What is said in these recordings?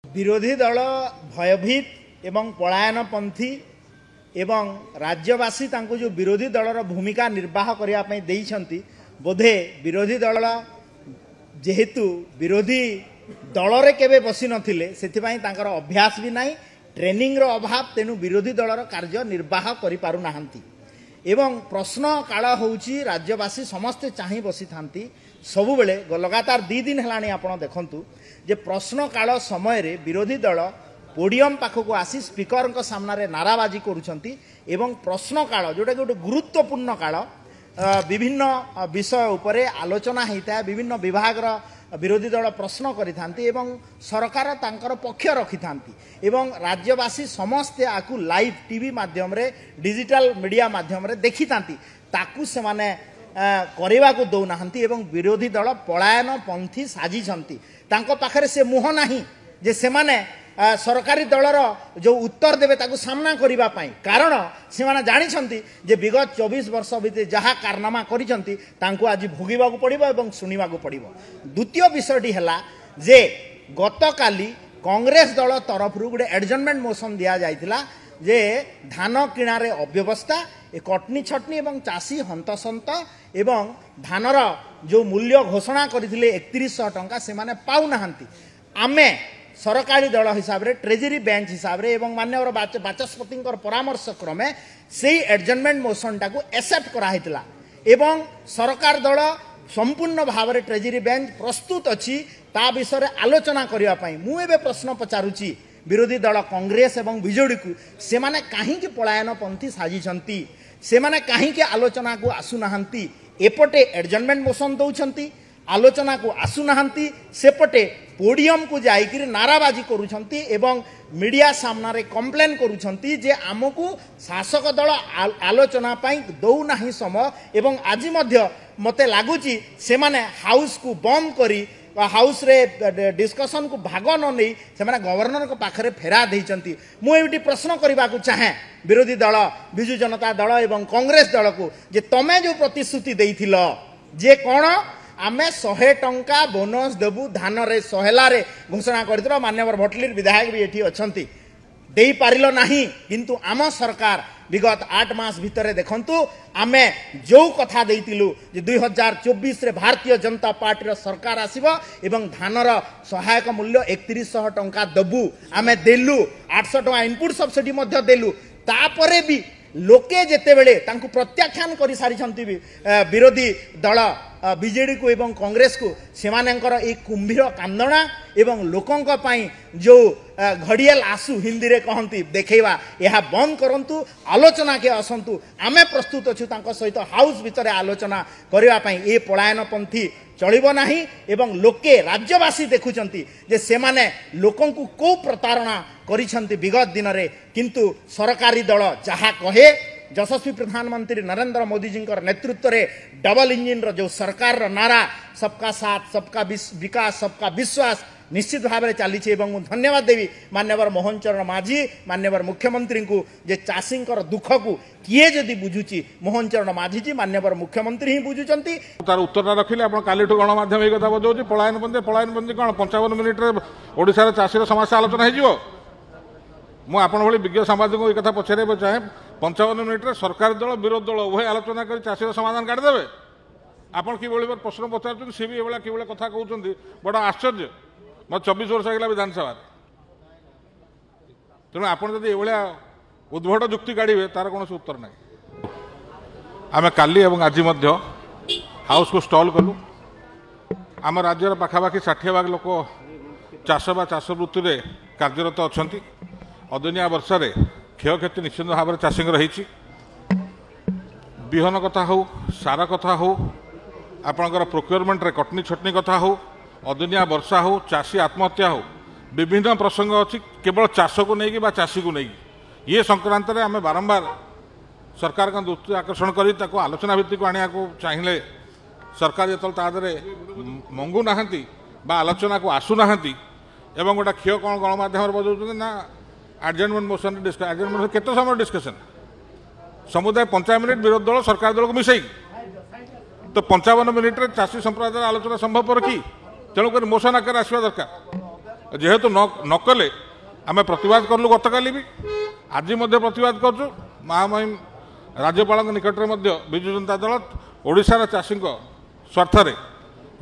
विरोधी दल भयभीत एवं पलायनपंथी एवं राज्यवासी तांको जो विरोधी दलर भूमिका निर्वाह करने देइछंती बोधे विरोधी दल जेहेतु विरोधी दल रे केबे बसी नथिले सेथिपाई तांकर अभ्यास भी नाही ट्रेनिंग रो अभाव तेनु विरोधी दलर कार्य निर्वाह करि पारु नाहंती एवं प्रश्न काल होउची राज्यवासी समस्ते चाहि बसी थांती सबु बेले लगातार 2 दिन हेलानी आपण देखंतु जे प्रश्न काल समय रे विरोधी दल पोडियम पाखक आसी स्पीकर को सामने नाराबाजी करुछंती एवं प्रश्न काल जोटा गोटे गुरुत्वपूर्ण काल विभिन्न विषय उपरे आलोचना होता है विभिन्न विभाग विरोधी दल प्रश्न करिथांती एवं सरकार तांकर पक्ष रखिथांती एवं राज्यवासी समस्ते आकु लाइव टीवी माध्यम रे डिजिटल मीडिया माध्यम रे देखिथांती ताकु से माने करबा को दौ नाहंती एवं विरोधी दल पलायन पंथी साजिछंती तांको पाखरे से मुह नाही जे से माने सरकारी दलर जो उत्तर देवे ताकु सामना करिबा पाई कारण से माने जानिछंती जे विगत 24 वर्ष भितर जहा कारनामा करिछंती तांको आज भोगिबा को पड़िबो एवं सुनिबा को पड़िबो। द्वितीय विषयटी हला जे गतकाली कांग्रेस दल तरफ गोटे एडजर्नमेंट मोशन दिया जाइतिला जे धान किणारे अव्यवस्था कटनी छटनी एवं चाषी हंतसंत एवं धानर जो मूल्य घोषणा करथिले 3100 टंका से माने पाउ नाहंती आमे सरकारी दल हिसाब रे ट्रेजरी बेंच हिसाब रे एवं मान्यवर बाचस्पति परामर्श क्रमे से एडजर्नमेंट मोशन टाको एक्सेप्ट कराइतिला एवं सरकार दल संपूर्ण भाव में ट्रेजरी बेंच प्रस्तुत अच्छी ता विषय आलोचना करने पाई मु एबे प्रश्न पचारुची विरोधी दल कांग्रेस एवं बीजेडी को से माने काहींकि पलायनपंथी साजिछंती से माने काहींकि आलोचना को आसुनाहांती एपटे एडजर्नमेंट मोशन दौछंती आलोचना को आसुनाहांती सेपटे पोडियम को जाइकिर नाराबाजी करुछंती एवं मीडिया सामना रे कंप्लेन करुछंती जे आमको शासक दल आलोचना पाई दौ नाही समय एवं आज मध्य मते लागुची से माने हाउस को बंद करी हाउस रे डिस्कशन को भाग न नहीं से माने गवर्नर को पाखरे फेरा देइचंती मु एटी प्रश्न करबा को चाहे विरोधी दल बिजु जनता दल एवं कांग्रेस दल को जे तमे जो प्रतिश्रुति देइथिलो जे कोन आमे 100 टंका बोनस देबू धान रे सहेलारे घोषणा कर मान्यवर भटलीर विधायक भी ये अच्छा दे पारिल नाही किंतु आम सरकार विगत 8 मास भितर देखंतु आमे जो कथा देइतिलु जे 2024 रे भारतीय जनता पार्टी सरकार आसीबो एवं धानर सहायक मूल्य 3100 टंका देबू आमे देलु 800 टंका इनपुट सब्सिडी मध्य देलु तापरे भी लोके जेते बेले तांको प्रत्याख्यान करि सारिछंती विरोधी दल बीजेडी को एवं कांग्रेस को सेमानंकर ए कुंभीर कांदना एवं लोकों पाई जो घड़ियाल आसु हिंदी रे कहंती देखैबा यह बंद करंतु आलोचना के असंतु आमे प्रस्तुत अछु तांको सहित हाउस भितर आलोचना करिवा पाई ए पलायनपंथी चलिबो नाही एवं लोके राज्यवासी देखुचंती जे सेमाने लोकों को को प्रतारणा करिसंती विगत दिन रे किंतु सरकारी दल जहा कहे यशस्वी प्रधानमंत्री नरेंद्र मोदी जी नेतृत्व रे डबल इंजिन रो जो सरकार रो नारा सबका साथ सबका विकास सबका विश्वास निश्चित भाव में चली धन्यवाद देवी मान्यवर मोहन चरण माझी मान्यवर मुख्यमंत्री को जे चाषी दुख को किए जदि बुझुची मोहन चरण माझी जी मान्यवर मुख्यमंत्री ही बुझुचंती तार उत्तर रखिले आपण कालीठू गणमाध्यम ए कथा बजाउची पलायनपंथी कौन 55 मिनिट रे ओडिसा रे चाषीर समस्या आलोचना हे जिवो मु आपण भली विज्ञ सामाजिक ए कथा पछरे चाहे 55 मिनिट रे सरकार दल विरोधी दल उभय आलोचना कर चाषीर समाधान काढी देबे आपण कि बोली प्रश्न पचार सी भी एभला कि कथा कहउचंती बड़ा आश्चर्य मैं 24 वर्ष आगला विधानसभा तेणु आपड़ जब ये उद्भट जुक्ति काढ़े तार कौन उत्तर ना आम काली आज हाउस को स्टॉल कलु आम राज्यर पाखापाखि 60 भाग लोक चाष बा चाष वृत्ति में कार्यरत अच्छा अदनिया वर्षा क्षयक्षति निश्चित भाव में चाषी रही विहन कथा हो सार कथा हो आपणकर प्रोक्योरमेंट रे कटनी छटनी कथा हो अदनिया वर्षा हो चाषी आत्महत्या हो विभिन्न प्रसंग अच्छी केवल चाष को लेकिन चाषी को लेकिन ये संक्रांत में आम बारंबार सरकार का दृष्टि आकर्षण कर आलोचना भित्तिक आने को चाहिए सरकार जो मंगू ना आलोचना को आसुना एवं गोटे क्षय कौन गणमाध्यम बजाऊँ ना एडजर्नमेंट मोशन एडजर्नमेंट केते समय डिस्कसन समुदाय 55 मिनिट विरोधी दल सरकार दल को मिसई तो 55 मिनिट चाषी संप्रदाय आलोचना संभवपर कि तेणुक मोशन आकार आसवा दरकार जेहेतु नकले आम प्रतिवाद कलु गतकाली भी आज प्रतिवाद करूँ महामहिम राज्यपाल निकट में विजु जनता दल ओडिशार चाषी स्वार्थ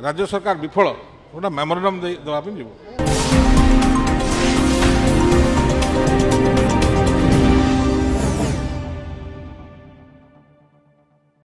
राज्य सरकार विफल गोटे मेमोरांडम देवाई जीव।